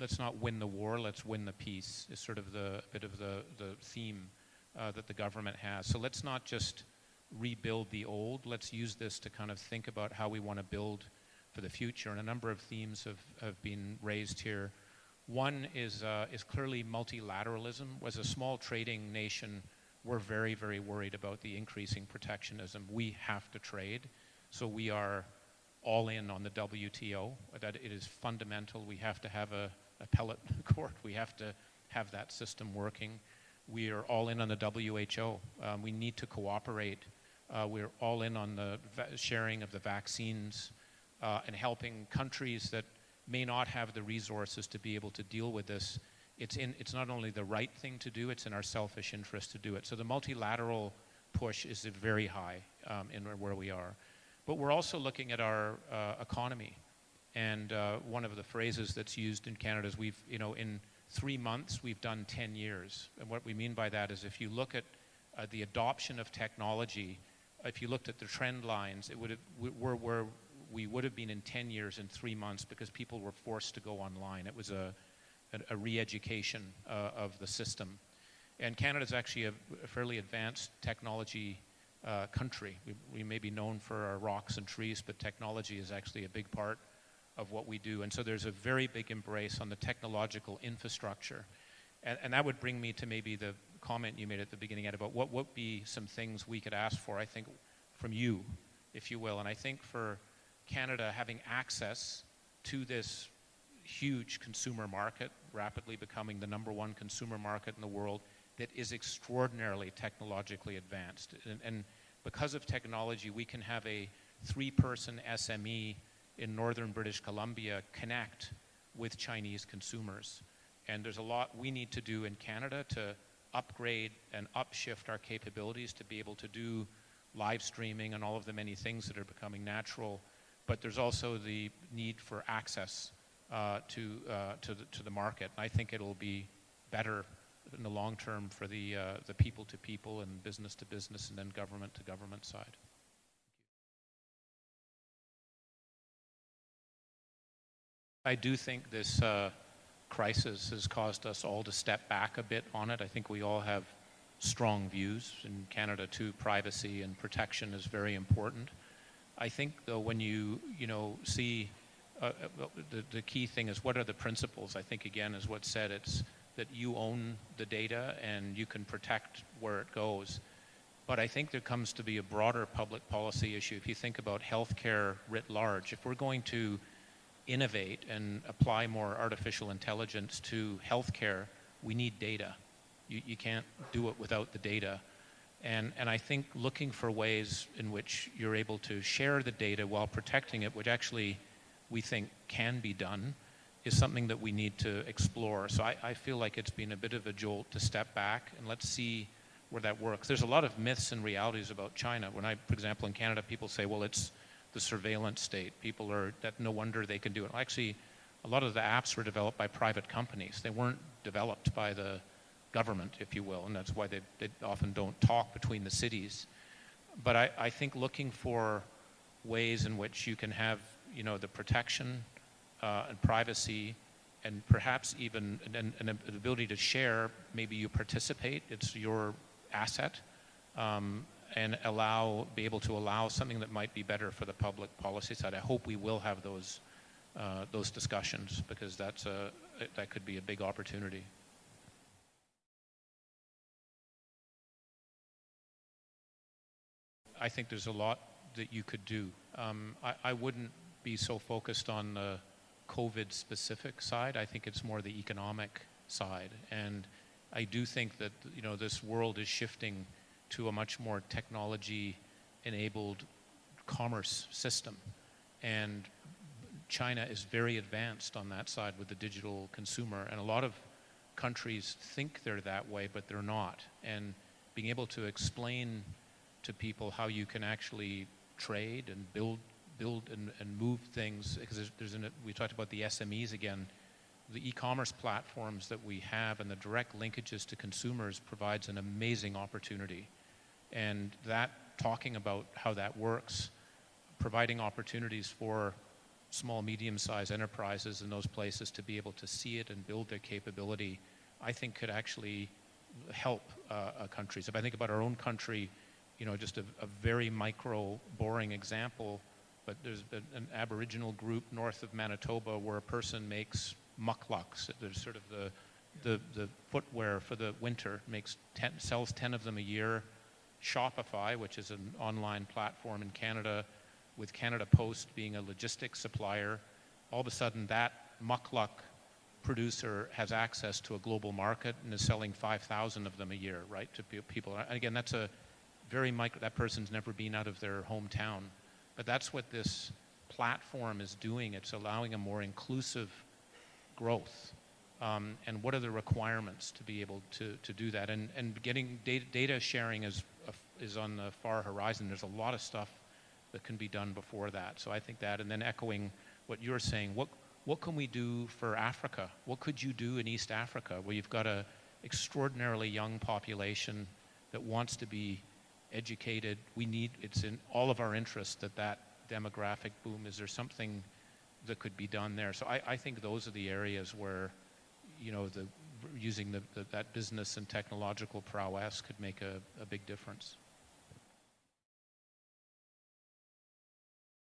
let's not win the war, let's win the peace is sort of the theme that the government has. So let's not just rebuild the old, let's use this to kind of think about how we want to build for the future. And a number of themes have been raised here. One is clearly multilateralism. As a small trading nation, we're very, very worried about the increasing protectionism. We have to trade, so we are all in on the WTO. That it is fundamental. We have to have a appellate court. We have to have that system working. We are all in on the WHO. We need to cooperate. We're all in on the sharing of the vaccines and helping countries that may not have the resources to be able to deal with this. It's not only the right thing to do, it's in our selfish interest to do it. So the multilateral push is very high in where we are. But we're also looking at our economy. And one of the phrases that's used in Canada is in 3 months, we've done 10 years. And what we mean by that is if you look at the adoption of technology, if you looked at the trend lines, we're where we would have been in 10 years in 3 months because people were forced to go online. It was a re-education of the system. And Canada is actually a fairly advanced technology country. We may be known for our rocks and trees, but technology is actually a big part of what we do. And so there's a very big embrace on the technological infrastructure. And that would bring me to maybe the comment you made at the beginning, Ed, about what would be some things we could ask for, I think, from you, if you will. And I think for Canada having access to this huge consumer market, rapidly becoming the #1 consumer market in the world, that is extraordinarily technologically advanced. And because of technology, we can have a 3-person SME in northern British Columbia connect with Chinese consumers. And there's a lot we need to do in Canada to upgrade and upshift our capabilities to be able to do live streaming and all of the many things that are becoming natural. But there's also the need for access to the market. And I think it'll be better in the long term for the people to people and business to business and then government to government side. I do think this crisis has caused us all to step back a bit on it. I think we all have strong views. In Canada, too, privacy and protection is very important. I think, though, when you see the key thing is what are the principles? I think, again, is what's said. It's that you own the data and you can protect where it goes. But I think there comes to be a broader public policy issue. If you think about healthcare writ large, if we're going to innovate and apply more artificial intelligence to healthcare, we need data. You can't do it without the data. And I think looking for ways in which you're able to share the data while protecting it, which actually we think can be done, is something that we need to explore. So I feel like it's been a bit of a jolt to step back and let's see where that works. There's a lot of myths and realities about China. When for example, in Canada, people say, well, it's the surveillance state. People are, that no wonder they can do it. Actually, a lot of the apps were developed by private companies. They weren't developed by the government, if you will, and that's why they often don't talk between the cities. But I think looking for ways in which you can have, the protection and privacy and perhaps even an ability to share, maybe you participate, it's your asset, and be able to allow something that might be better for the public policy side. I hope we will have those discussions because that could be a big opportunity. I think there's a lot that you could do. I wouldn't be so focused on the COVID-specific side. I think it's more the economic side. And I do think that, this world is shifting to a much more technology-enabled commerce system. And China is very advanced on that side with the digital consumer. And a lot of countries think they're that way, but they're not. And being able to explain to people how you can actually trade and build and move things, because we talked about the SMEs again. The e-commerce platforms that we have and the direct linkages to consumers provides an amazing opportunity. And that, talking about how that works, providing opportunities for small, medium-sized enterprises in those places to be able to see it and build their capability, I think could actually help countries. If I think about our own country, just a very micro, boring example, but there's an Aboriginal group north of Manitoba where a person makes mucklucks. There's sort of the footwear for the winter, sells 10 of them a year. Shopify, which is an online platform in Canada, with Canada Post being a logistics supplier, all of a sudden that muckluck producer has access to a global market and is selling 5,000 of them a year, right, to people. And again, that's a very that person's never been out of their hometown. But that's what this platform is doing. It's allowing a more inclusive growth. And what are the requirements to be able to do that? And getting data sharing is on the far horizon. There's a lot of stuff that can be done before that. So I think that, and then echoing what you're saying, what can we do for Africa? What could you do in East Africa, where you've got an extraordinarily young population that wants to be educated? It's in all of our interest that demographic boom. Is there something that could be done there? So I think those are the areas where, using that business and technological prowess could make a big difference.